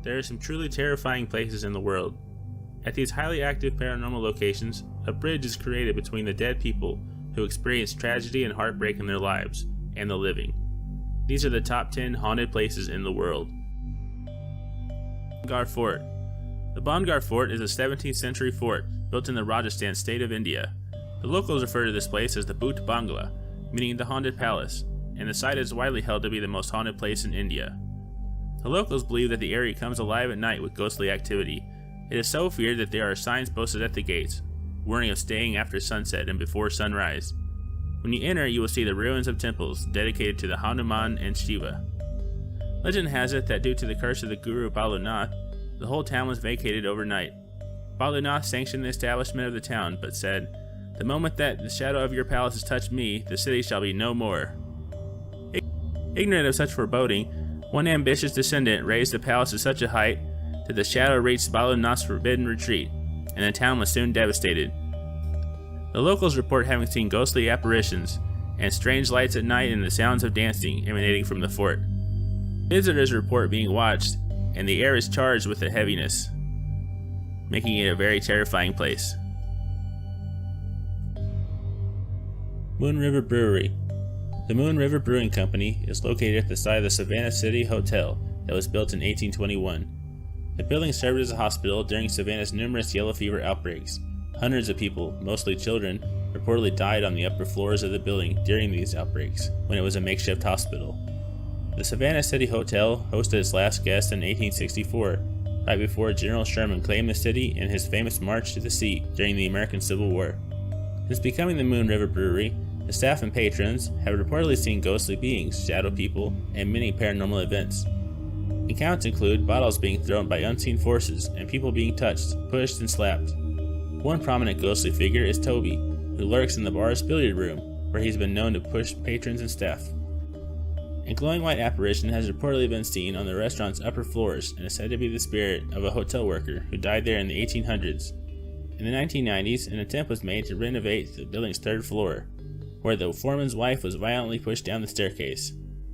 There are some truly terrifying places in the world. At these highly active paranormal locations, a bridge is created between the dead people who experience tragedy and heartbreak in their lives, and the living. These are the top 10 haunted places in the world. Bhangarh Fort. The Bhangarh Fort is a 17th century fort built in the Rajasthan state of India. The locals refer to this place as the Bhoot Bangla, meaning the haunted palace, and the site is widely held to be the most haunted place in India. The locals believe that the area comes alive at night with ghostly activity. It is so feared that there are signs posted at the gates, warning of staying after sunset and before sunrise. When you enter, you will see the ruins of temples dedicated to the Hanuman and Shiva. Legend has it that due to the curse of the Guru Balunath, the whole town was vacated overnight. Balunath sanctioned the establishment of the town, but said, "The moment that the shadow of your palace has touched me, the city shall be no more." Ignorant of such foreboding, one ambitious descendant raised the palace to such a height that the shadow reached Balunath's forbidden retreat, and the town was soon devastated. The locals report having seen ghostly apparitions, and strange lights at night and the sounds of dancing emanating from the fort. Visitors report being watched, and the air is charged with a heaviness, making it a very terrifying place. Moon River Brewery. The Moon River Brewing Company is located at the site of the Savannah City Hotel that was built in 1821. The building served as a hospital during Savannah's numerous yellow fever outbreaks. Hundreds of people, mostly children, reportedly died on the upper floors of the building during these outbreaks, when it was a makeshift hospital. The Savannah City Hotel hosted its last guest in 1864, right before General Sherman claimed the city in his famous March to the Sea during the American Civil War. Since becoming the Moon River Brewery, the staff and patrons have reportedly seen ghostly beings, shadow people, and many paranormal events. Accounts include bottles being thrown by unseen forces and people being touched, pushed, and slapped. One prominent ghostly figure is Toby, who lurks in the bar's billiard room, where he's been known to push patrons and staff. A glowing white apparition has reportedly been seen on the restaurant's upper floors and is said to be the spirit of a hotel worker who died there in the 1800s. In the 1990s, an attempt was made to renovate the building's third floor, where the foreman's wife was violently pushed down the staircase.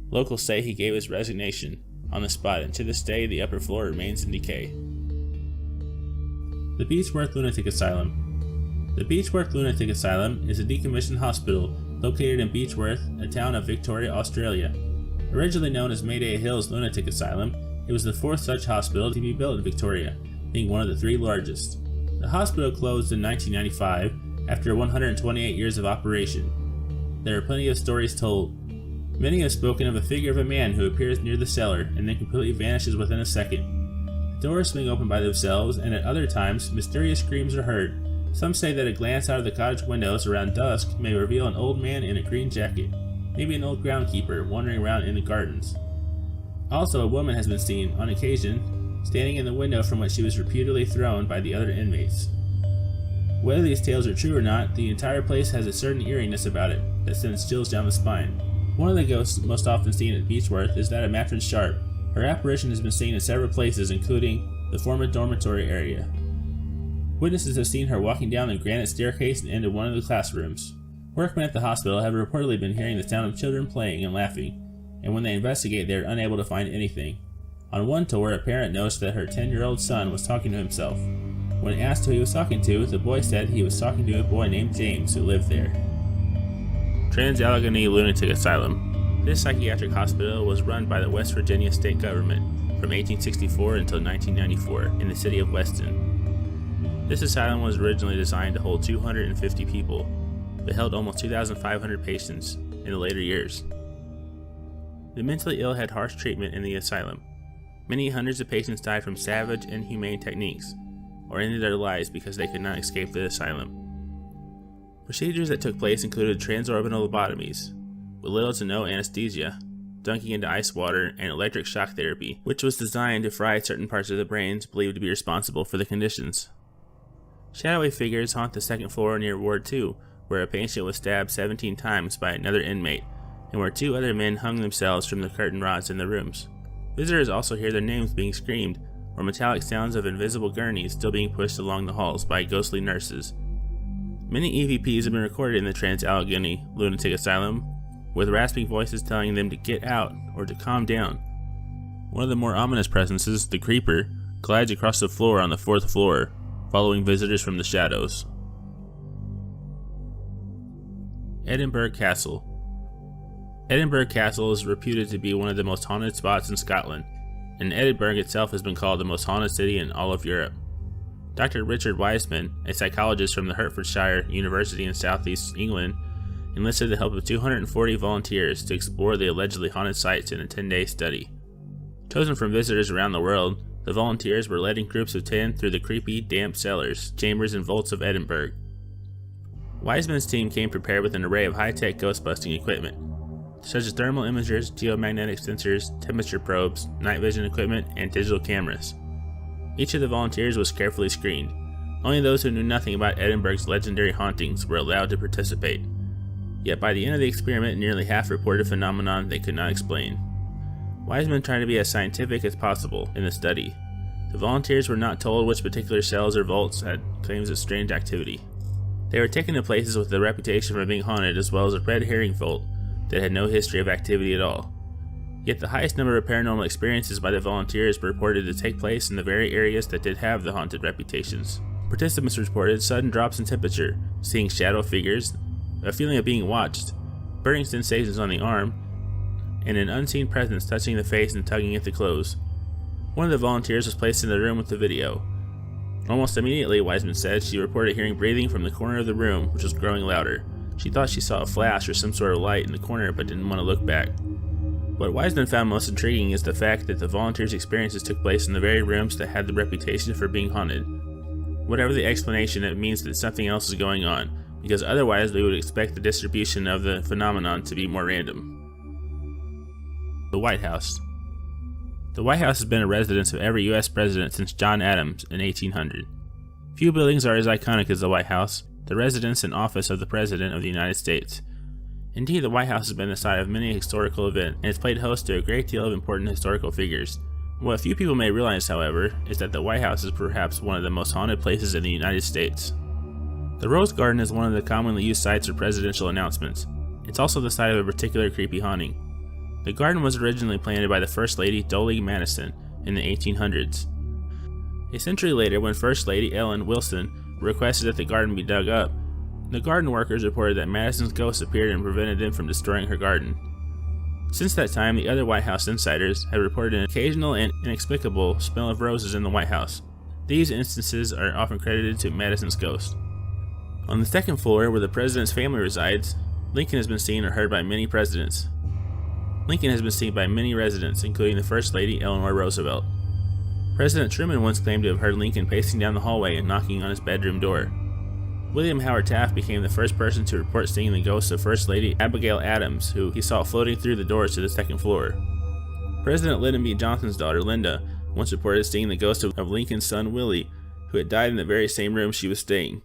Locals say he gave his resignation on the spot, and to this day the upper floor remains in decay. The Beechworth Lunatic Asylum. The Beechworth Lunatic Asylum is a decommissioned hospital located in Beechworth, a town of Victoria, Australia. Originally known as Mayday Hills Lunatic Asylum, it was the fourth such hospital to be built in Victoria, being one of the three largest. The hospital closed in 1995 after 128 years of operation. There are plenty of stories told. Many have spoken of a figure of a man who appears near the cellar and then completely vanishes within a second. The doors swing open by themselves, and at other times, mysterious screams are heard. Some say that a glance out of the cottage windows around dusk may reveal an old man in a green jacket, maybe an old groundkeeper wandering around in the gardens. Also, a woman has been seen, on occasion, standing in the window from which she was reputedly thrown by the other inmates. Whether these tales are true or not, the entire place has a certain eeriness about it that sends chills down the spine. One of the ghosts most often seen at Beechworth is that of Matron Sharp. Her apparition has been seen in several places, including the former dormitory area. Witnesses have seen her walking down the granite staircase and into one of the classrooms. Workmen at the hospital have reportedly been hearing the sound of children playing and laughing, and when they investigate, they are unable to find anything. On one tour, a parent noticed that her 10-year-old son was talking to himself. When asked who he was talking to, the boy said he was talking to a boy named James who lived there. Trans-Allegheny Lunatic Asylum. This psychiatric hospital was run by the West Virginia state government from 1864 until 1994 in the city of Weston. This asylum was originally designed to hold 250 people, but held almost 2,500 patients in the later years. The mentally ill had harsh treatment in the asylum. Many hundreds of patients died from savage, inhumane techniques, or ended their lives because they could not escape the asylum. Procedures that took place included transorbital lobotomies, with little to no anesthesia, dunking into ice water, and electric shock therapy, which was designed to fry certain parts of the brains believed to be responsible for the conditions. Shadowy figures haunt the second floor near Ward 2, where a patient was stabbed 17 times by another inmate, and where 2 other men hung themselves from the curtain rods in the rooms. Visitors also hear their names being screamed, or metallic sounds of invisible gurneys still being pushed along the halls by ghostly nurses. Many EVPs have been recorded in the Trans-Allegheny Lunatic Asylum, with rasping voices telling them to get out or to calm down. One of the more ominous presences, the Creeper, glides across the floor on the 4th floor, following visitors from the shadows. Edinburgh Castle. Edinburgh Castle is reputed to be one of the most haunted spots in Scotland, and Edinburgh itself has been called the most haunted city in all of Europe. Dr. Richard Wiseman, a psychologist from the Hertfordshire University in southeast England, enlisted the help of 240 volunteers to explore the allegedly haunted sites in a 10-day study. Chosen from visitors around the world, the volunteers were led in groups of 10 through the creepy, damp cellars, chambers, and vaults of Edinburgh. Wiseman's team came prepared with an array of high-tech ghost-busting equipment, such as thermal imagers, geomagnetic sensors, temperature probes, night vision equipment, and digital cameras. Each of the volunteers was carefully screened. Only those who knew nothing about Edinburgh's legendary hauntings were allowed to participate. Yet by the end of the experiment, nearly half reported phenomenon they could not explain. Wiseman tried to be as scientific as possible in the study. The volunteers were not told which particular cells or vaults had claims of strange activity. They were taken to places with a reputation for being haunted, as well as a red herring vault that had no history of activity at all. Yet the highest number of paranormal experiences by the volunteers were reported to take place in the very areas that did have the haunted reputations. Participants reported sudden drops in temperature, seeing shadow figures, a feeling of being watched, burning sensations on the arm, and an unseen presence touching the face and tugging at the clothes. One of the volunteers was placed in the room with the video. Almost immediately, Wiseman said, she reported hearing breathing from the corner of the room, which was growing louder. She thought she saw a flash or some sort of light in the corner, but didn't want to look back. What Wiseman found most intriguing is the fact that the volunteers' experiences took place in the very rooms that had the reputation for being haunted. Whatever the explanation, it means that something else is going on, because otherwise we would expect the distribution of the phenomenon to be more random. The White House. The White House has been a residence of every U.S. president since John Adams in 1800. Few buildings are as iconic as the White House, the residence and office of the President of the United States. Indeed, the White House has been the site of many historical events and has played host to a great deal of important historical figures. What few people may realize, however, is that the White House is perhaps one of the most haunted places in the United States. The Rose Garden is one of the commonly used sites for presidential announcements. It's also the site of a particular creepy haunting. The garden was originally planted by the First Lady Dolig Madison in the 1800s. A century later, when First Lady Ellen Wilson requested that the garden be dug up, the garden workers reported that Madison's ghost appeared and prevented them from destroying her garden. Since that time, the other White House insiders have reported an occasional and inexplicable smell of roses in the White House. These instances are often credited to Madison's ghost. On the second floor, where the president's family resides, Lincoln has been seen or heard by many presidents. Lincoln has been seen by many residents, including the First Lady Eleanor Roosevelt. President Truman once claimed to have heard Lincoln pacing down the hallway and knocking on his bedroom door. William Howard Taft became the first person to report seeing the ghost of First Lady Abigail Adams, who he saw floating through the doors to the second floor. President Lyndon B. Johnson's daughter, Linda, once reported seeing the ghost of Lincoln's son, Willie, who had died in the very same room she was staying.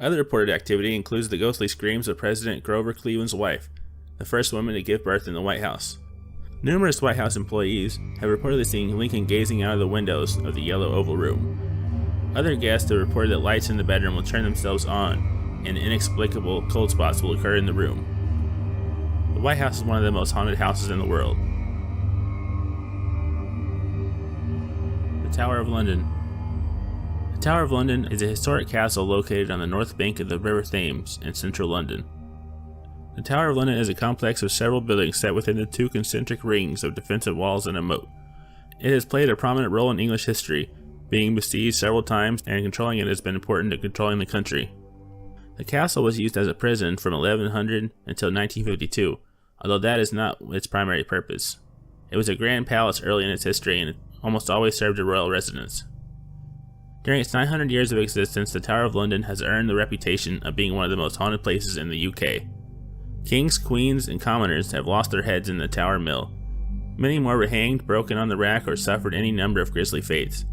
Other reported activity includes the ghostly screams of President Grover Cleveland's wife, the first woman to give birth in the White House. Numerous White House employees have reportedly seen Lincoln gazing out of the windows of the Yellow Oval Room. Other guests have reported that lights in the bedroom will turn themselves on, and inexplicable cold spots will occur in the room. The White House is one of the most haunted houses in the world. The Tower of London. The Tower of London is a historic castle located on the north bank of the River Thames in central London. The Tower of London is a complex of several buildings set within the two concentric rings of defensive walls and a moat. It has played a prominent role in English history, being besieged several times, and controlling it has been important to controlling the country. The castle was used as a prison from 1100 until 1952, although that is not its primary purpose. It was a grand palace early in its history and it almost always served a royal residence. During its 900 years of existence, the Tower of London has earned the reputation of being one of the most haunted places in the UK. Kings, queens, and commoners have lost their heads in the Tower Mill. Many more were hanged, broken on the rack, or suffered any number of grisly fates.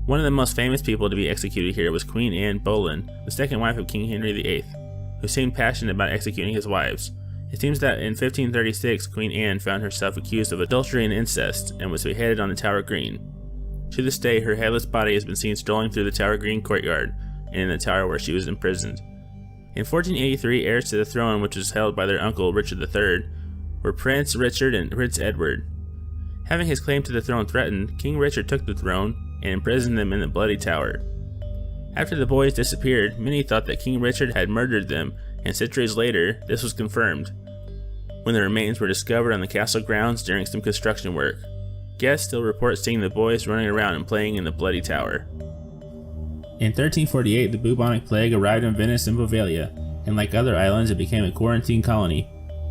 One of the most famous people to be executed here was Queen Anne Boleyn, the second wife of King Henry VIII, who seemed passionate about executing his wives. It seems that in 1536, Queen Anne found herself accused of adultery and incest and was beheaded on the Tower Green. To this day, her headless body has been seen strolling through the Tower Green courtyard and in the tower where she was imprisoned. In 1483, heirs to the throne, which was held by their uncle Richard III, were Prince Richard and Prince Edward. Having his claim to the throne threatened, King Richard took the throne and imprisoned them in the Bloody Tower. After the boys disappeared, many thought that King Richard had murdered them, and centuries later, this was confirmed when the remains were discovered on the castle grounds during some construction work. Guests still report seeing the boys running around and playing in the Bloody Tower. In 1348, the bubonic plague arrived in Venice and Poveglia, and like other islands, it became a quarantine colony.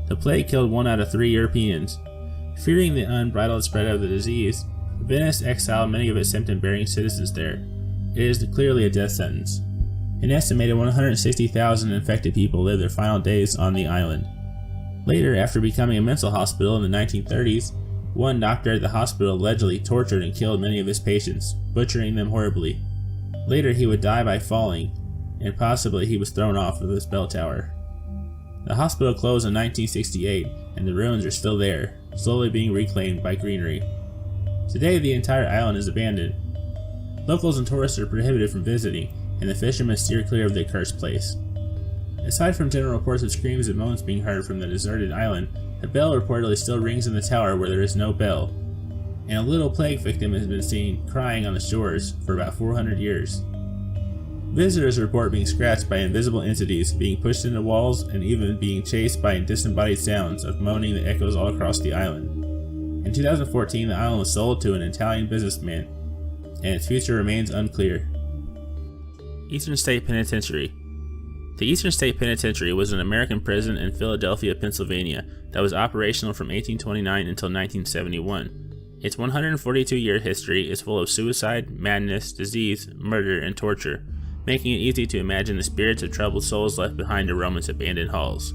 The plague killed 1 out of 3 Europeans. Fearing the unbridled spread of the disease, Venice exiled many of its symptom-bearing citizens there. It is clearly a death sentence. An estimated 160,000 infected people lived their final days on the island. Later, after becoming a mental hospital in the 1930s, one doctor at the hospital allegedly tortured and killed many of his patients, butchering them horribly. Later, he would die by falling, and possibly he was thrown off of this bell tower. The hospital closed in 1968, and the ruins are still there, slowly being reclaimed by greenery. Today, the entire island is abandoned. Locals and tourists are prohibited from visiting, and the fishermen steer clear of the accursed place. Aside from general reports of screams and moans being heard from the deserted island, a bell reportedly still rings in the tower where there is no bell, and a little plague victim has been seen crying on the shores for about 400 years. Visitors report being scratched by invisible entities, being pushed into walls, and even being chased by disembodied sounds of moaning that echoes all across the island. In 2014, the island was sold to an Italian businessman, and its future remains unclear. Eastern State Penitentiary. The Eastern State Penitentiary was an American prison in Philadelphia, Pennsylvania that was operational from 1829 until 1971. Its 142-year history is full of suicide, madness, disease, murder, and torture, making it easy to imagine the spirits of troubled souls left behind to roam its abandoned halls.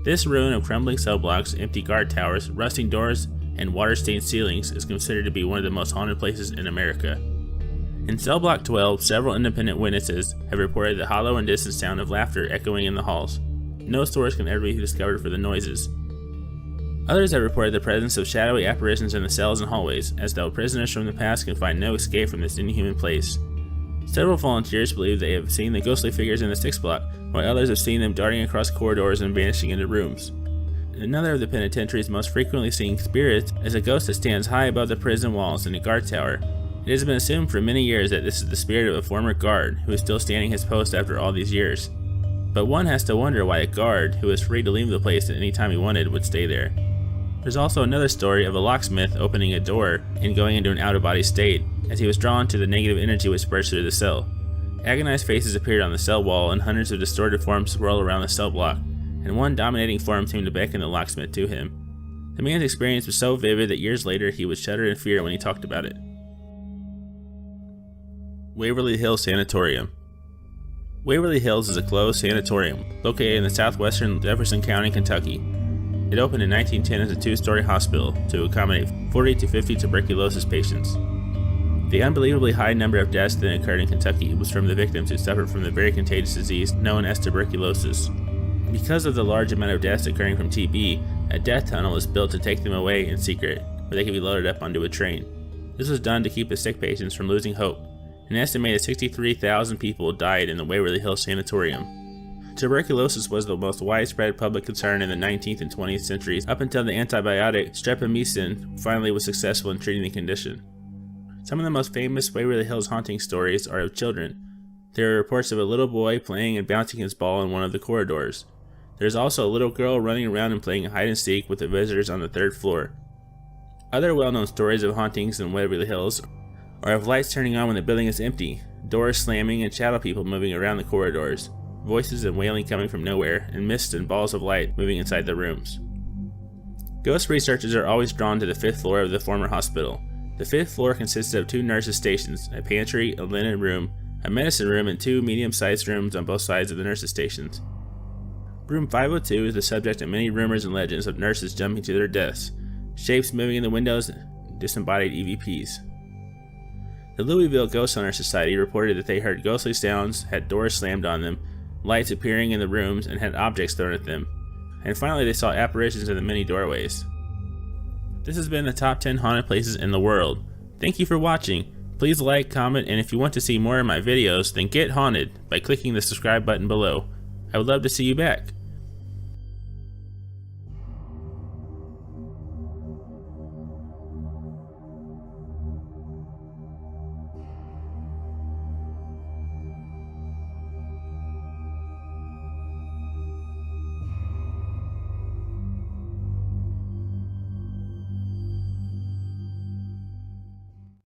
This ruin of crumbling cell blocks, empty guard towers, rusting doors, and water-stained ceilings is considered to be one of the most haunted places in America. In cell block 12, several independent witnesses have reported the hollow and distant sound of laughter echoing in the halls. No source can ever be discovered for the noises. Others have reported the presence of shadowy apparitions in the cells and hallways, as though prisoners from the past can find no escape from this inhuman place. Several volunteers believe they have seen the ghostly figures in the 6th block, while others have seen them darting across corridors and vanishing into rooms. Another of the penitentiary's most frequently seen spirits is a ghost that stands high above the prison walls in a guard tower. It has been assumed for many years that this is the spirit of a former guard who is still standing his post after all these years. But one has to wonder why a guard, who was free to leave the place at any time he wanted, would stay there. There's also another story of a locksmith opening a door and going into an out-of-body state, as he was drawn to the negative energy which burst through the cell. Agonized faces appeared on the cell wall, and hundreds of distorted forms swirled around the cell block, and one dominating form seemed to beckon the locksmith to him. The man's experience was so vivid that years later he would shudder in fear when he talked about it. Waverly Hills Sanatorium. Waverly Hills is a closed sanatorium located in the southwestern Jefferson County, Kentucky. It opened in 1910 as a 2-story hospital to accommodate 40 to 50 tuberculosis patients. The unbelievably high number of deaths that occurred in Kentucky was from the victims who suffered from the very contagious disease known as tuberculosis. Because of the large amount of deaths occurring from TB, a death tunnel was built to take them away in secret, where they could be loaded up onto a train. This was done to keep the sick patients from losing hope. An estimated 63,000 people died in the Waverly Hills Sanatorium. Tuberculosis was the most widespread public concern in the 19th and 20th centuries up until the antibiotic streptomycin finally was successful in treating the condition. Some of the most famous Waverly Hills haunting stories are of children. There are reports of a little boy playing and bouncing his ball in one of the corridors. There is also a little girl running around and playing hide and seek with the visitors on the 3rd floor. Other well-known stories of hauntings in Waverly Hills are of lights turning on when the building is empty, doors slamming and shadow people moving around the corridors, voices and wailing coming from nowhere, and mist and balls of light moving inside the rooms. Ghost researchers are always drawn to the 5th floor of the former hospital. The 5th floor consisted of 2 nurses' stations, a pantry, a linen room, a medicine room, and 2 medium-sized rooms on both sides of the nurses' stations. Room 502 is the subject of many rumors and legends of nurses jumping to their deaths, shapes moving in the windows, and disembodied EVPs. The Louisville Ghost Hunter Society reported that they heard ghostly sounds, had doors slammed on them, lights appearing in the rooms, and had objects thrown at them. And finally they saw apparitions in the many doorways. This has been the top 10 haunted places in the world. Thank you for watching. Please like, comment, and if you want to see more of my videos, then get haunted by clicking the subscribe button below. I would love to see you back.